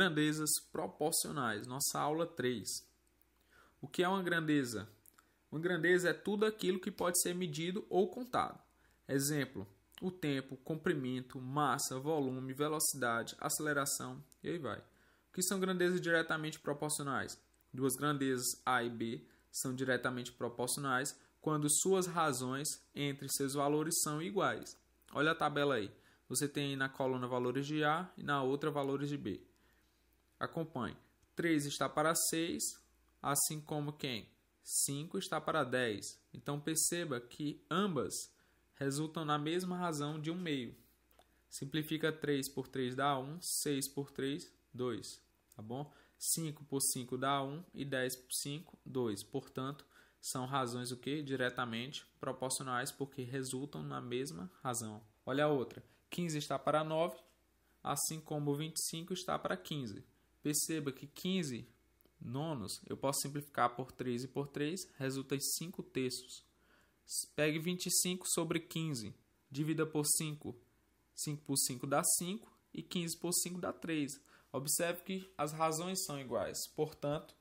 Grandezas proporcionais, nossa aula 3. O que é uma grandeza? Uma grandeza é tudo aquilo que pode ser medido ou contado. Exemplo, o tempo, comprimento, massa, volume, velocidade, aceleração e aí vai. O que são grandezas diretamente proporcionais? Duas grandezas A e B são diretamente proporcionais quando suas razões entre seus valores são iguais. Olha a tabela aí. Você tem na coluna valores de A e na outra valores de B. Acompanhe. 3 está para 6, assim como quem? 5 está para 10. Então perceba que ambas resultam na mesma razão de 1 meio. Simplifica 3 por 3 dá 1, 6 por 3, 2. Tá bom? 5 por 5 dá 1 e 10 por 5, 2. Portanto, são razões o quê? Diretamente proporcionais porque resultam na mesma razão. Olha a outra. 15 está para 9, assim como 25 está para 15. Perceba que 15 nonos eu posso simplificar por 3 e por 3, resulta em 5 terços. Pegue 25 sobre 15, divida por 5. 5 por 5 dá 5 e 15 por 5 dá 3. Observe que as razões são iguais, portanto,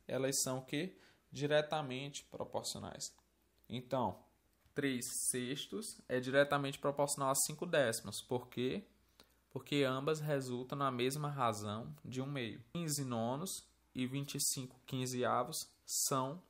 elas são o quê? Diretamente proporcionais. Então, 3 sextos é diretamente proporcional a 5 décimos. Por quê? Porque ambas resultam na mesma razão de 1 meio. 15 nonos e 25 quinzeavos são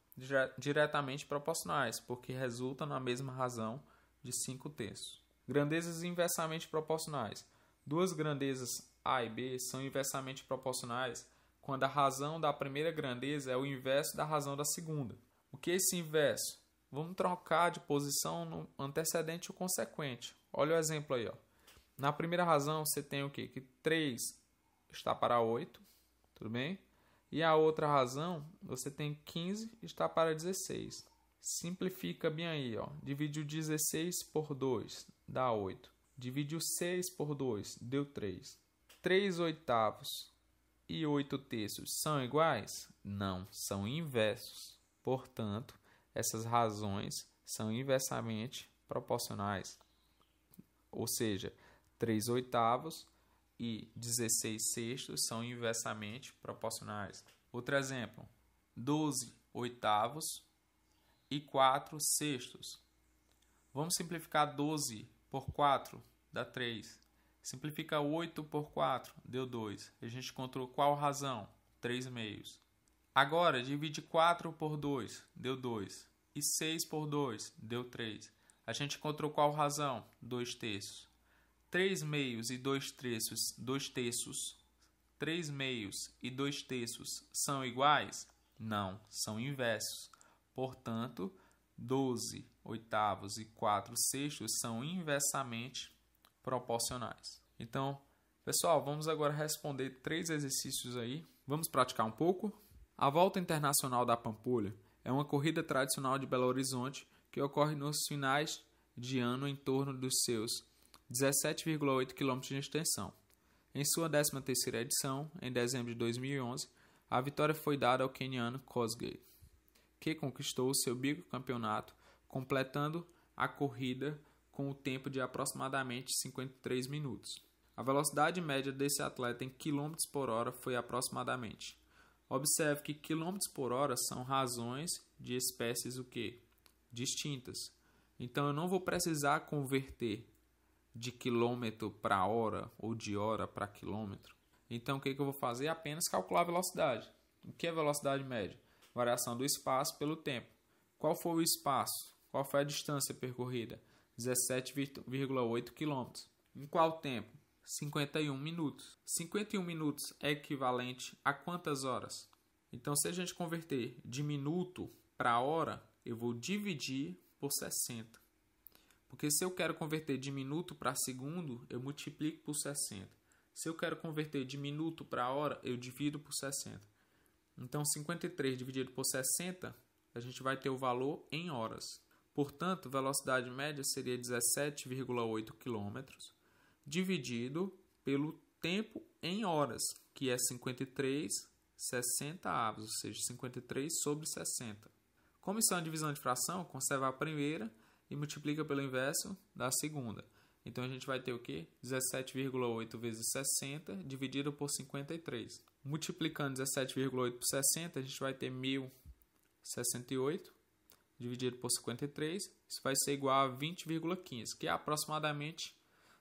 diretamente proporcionais, porque resultam na mesma razão de 5 terços. Grandezas inversamente proporcionais. Duas grandezas A e B são inversamente proporcionais quando a razão da primeira grandeza é o inverso da razão da segunda. O que é esse inverso? Vamos trocar de posição no antecedente e o consequente. Olha o exemplo aí. Ó. Na primeira razão, você tem o quê? Que 3 está para 8, tudo bem? E a outra razão, você tem 15 está para 16. Simplifica bem aí. Ó. Divide o 16 por 2, dá 8. Divide o 6 por 2, deu 3. 3 oitavos e 8 terços são iguais? Não, são inversos. Portanto, essas razões são inversamente proporcionais. Ou seja, 3 oitavos e 16 sextos são inversamente proporcionais. Outro exemplo, 12 oitavos e 4 sextos. Vamos simplificar 12 por 4, dá 3. Simplifica 8 por 4, deu 2. A gente encontrou qual razão? 3 meios. Agora, divide 4 por 2, deu 2. E 6 por 2, deu 3. A gente encontrou qual razão? 2 terços. 3 meios e 2 terços. 3 meios e 2 terços são iguais? Não, são inversos. Portanto, 12 oitavos e 4 sextos são inversamente proporcionais. Então, pessoal, vamos agora responder 3 exercícios aí. Vamos praticar um pouco? A Volta Internacional da Pampulha é uma corrida tradicional de Belo Horizonte que ocorre nos finais de ano em torno dos seus 17,8 km de extensão. Em sua 13ª edição, em dezembro de 2011, a vitória foi dada ao queniano Kosgei, que conquistou o seu bicampeonato, completando a corrida com o tempo de aproximadamente 53 minutos. A velocidade média desse atleta em km por hora foi aproximadamente. Observe que km por hora são razões de espécies o quê? Distintas. Então eu não vou precisar converter de quilômetro para hora ou de hora para quilômetro. Então o que eu vou fazer? Apenas calcular a velocidade. O que é velocidade média? Variação do espaço pelo tempo. Qual foi o espaço? Qual foi a distância percorrida? 17,8 km. Em qual tempo? 51 minutos. 51 minutos é equivalente a quantas horas? Então, se a gente converter de minuto para hora, eu vou dividir por 60. Porque se eu quero converter de minuto para segundo, eu multiplico por 60. Se eu quero converter de minuto para hora, eu divido por 60. Então, 53 dividido por 60, a gente vai ter o valor em horas. Portanto, velocidade média seria 17,8 km dividido pelo tempo em horas, que é 53/60, ou seja, 53 sobre 60. Como isso é uma divisão de fração, conserva a primeira e multiplica pelo inverso da segunda. Então, a gente vai ter o quê? 17,8 vezes 60 dividido por 53. Multiplicando 17,8 por 60, a gente vai ter 1.068 dividido por 53. Isso vai ser igual a 20,15, que é aproximadamente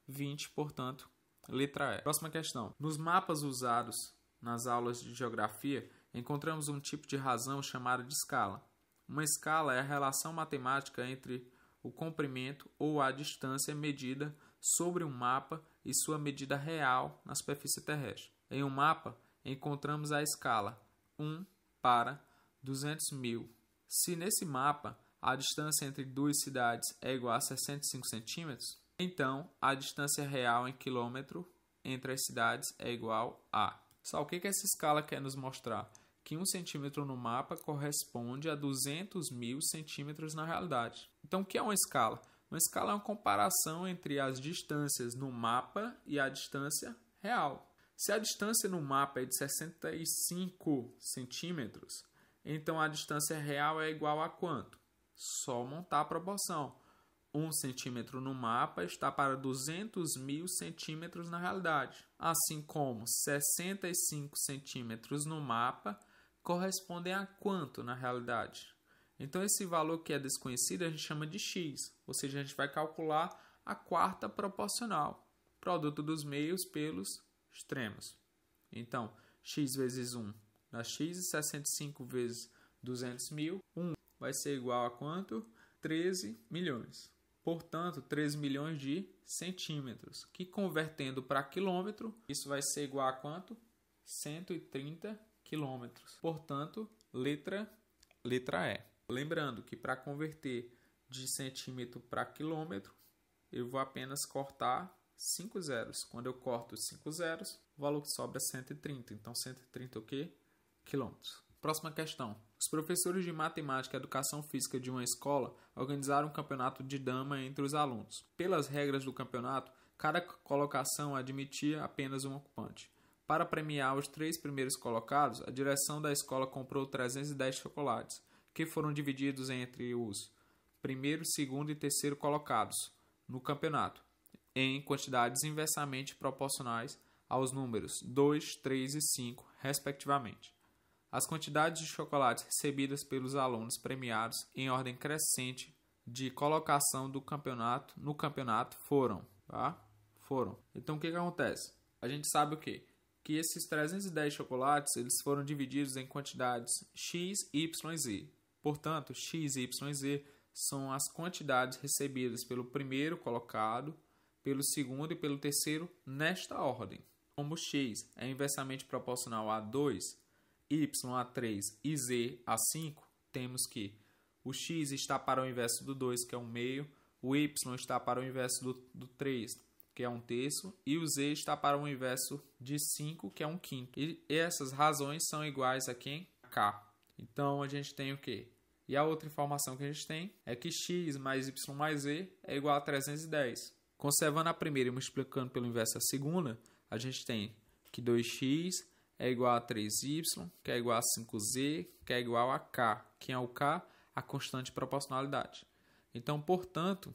20, portanto, letra E. Próxima questão. Nos mapas usados nas aulas de geografia, encontramos um tipo de razão chamada de escala. Uma escala é a relação matemática entre o comprimento ou a distância medida sobre um mapa e sua medida real na superfície terrestre. Em um mapa, encontramos a escala 1 para 200.000. Se nesse mapa a distância entre duas cidades é igual a 65 centímetros, então a distância real em quilômetro entre as cidades é igual a... Só o que essa escala quer nos mostrar? Que 1 centímetro no mapa corresponde a 200.000 centímetros na realidade. Então, o que é uma escala? Uma escala é uma comparação entre as distâncias no mapa e a distância real. Se a distância no mapa é de 65 centímetros, então a distância real é igual a quanto? Só montar a proporção. 1 centímetro no mapa está para 200.000 centímetros na realidade. Assim como 65 centímetros no mapa correspondem a quanto na realidade? Então, esse valor que é desconhecido a gente chama de x, ou seja, a gente vai calcular a quarta proporcional, produto dos meios pelos extremos. Então, x vezes 1 dá x e 65 vezes 200.000, 1 vai ser igual a quanto? 13 milhões. Portanto, 13 milhões de centímetros, que convertendo para quilômetro, isso vai ser igual a quanto? 130 quilômetros. Portanto, letra E. Lembrando que para converter de centímetro para quilômetro, eu vou apenas cortar 5 zeros. Quando eu corto 5 zeros, o valor que sobra é 130. Então, 130 o quê? Quilômetros. Próxima questão. Os professores de matemática e educação física de uma escola organizaram um campeonato de dama entre os alunos. Pelas regras do campeonato, cada colocação admitia apenas um ocupante. Para premiar os 3 primeiros colocados, a direção da escola comprou 310 chocolates, que foram divididos entre os primeiro, segundo e terceiro colocados no campeonato, em quantidades inversamente proporcionais aos números 2, 3 e 5, respectivamente. As quantidades de chocolates recebidas pelos alunos premiados em ordem crescente de colocação no campeonato foram, tá? Então, o que acontece? A gente sabe o quê? Que esses 310 chocolates eles foram divididos em quantidades x, y e z. Portanto, x, y e z são as quantidades recebidas pelo primeiro colocado, pelo segundo e pelo terceiro nesta ordem. Como x é inversamente proporcional a 2, y a 3 e z a 5, temos que o x está para o inverso do 2, que é 1/2, o y está para o inverso do 3, que é 1/3, e o z está para o inverso de 5, que é 1/5. E essas razões são iguais a quem? A k. Então, a gente tem o quê? E a outra informação que a gente tem é que x mais y mais z é igual a 310. Conservando a primeira e multiplicando pelo inverso a segunda, a gente tem que 2x é igual a 3y, que é igual a 5z, que é igual a k. Quem é o k? A constante de proporcionalidade. Então, portanto,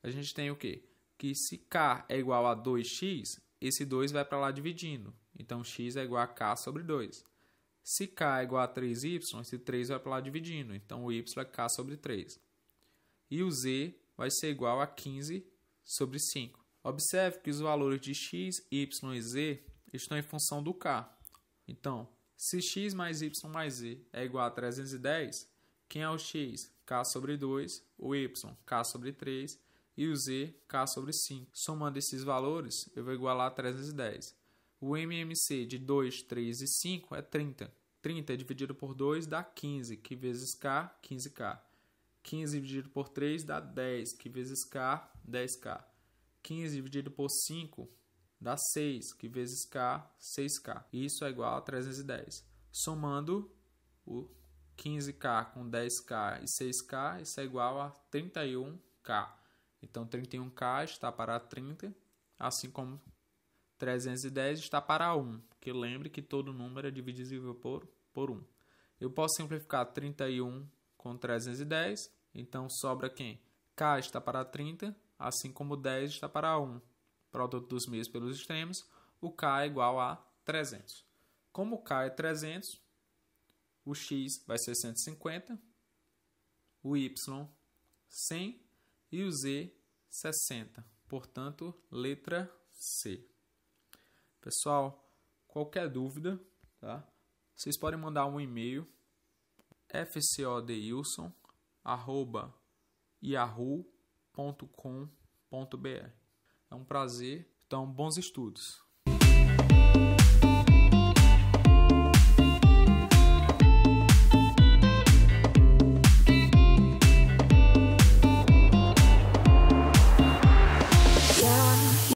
a gente tem o quê? Que se k é igual a 2x, esse 2 vai para lá dividindo. Então, x é igual a k sobre 2. Se k é igual a 3y, esse 3 vai para lá dividindo. Então, o y é k sobre 3. E o z vai ser igual a 15 sobre 5. Observe que os valores de x, y e z estão em função do k. Então, se x mais y mais z é igual a 310, quem é o x? K sobre 2, o y, k sobre 3 e o z, k sobre 5. Somando esses valores, eu vou igualar a 310. O MMC de 2, 3 e 5 é 30. 30 dividido por 2 dá 15, que vezes k, 15k. 15 dividido por 3 dá 10, que vezes k, 10k. 15 dividido por 5 dá 6, que vezes k, 6k. Isso é igual a 310. Somando o 15k com 10k e 6k, isso é igual a 31k. Então, 31k está para 30, assim como 310 está para 1, que lembre que todo número é divisível por 1. Eu posso simplificar 31 com 310, então sobra quem? K está para 30, assim como 10 está para 1. Produto dos meios pelos extremos, o K é igual a 300. Como o K é 300, o X vai ser 150, o Y 100 e o Z 60. Portanto, letra C. Pessoal, qualquer dúvida, tá? Vocês podem mandar um e-mail fcodeilson@yahoo.com.br. É um prazer. Então, bons estudos.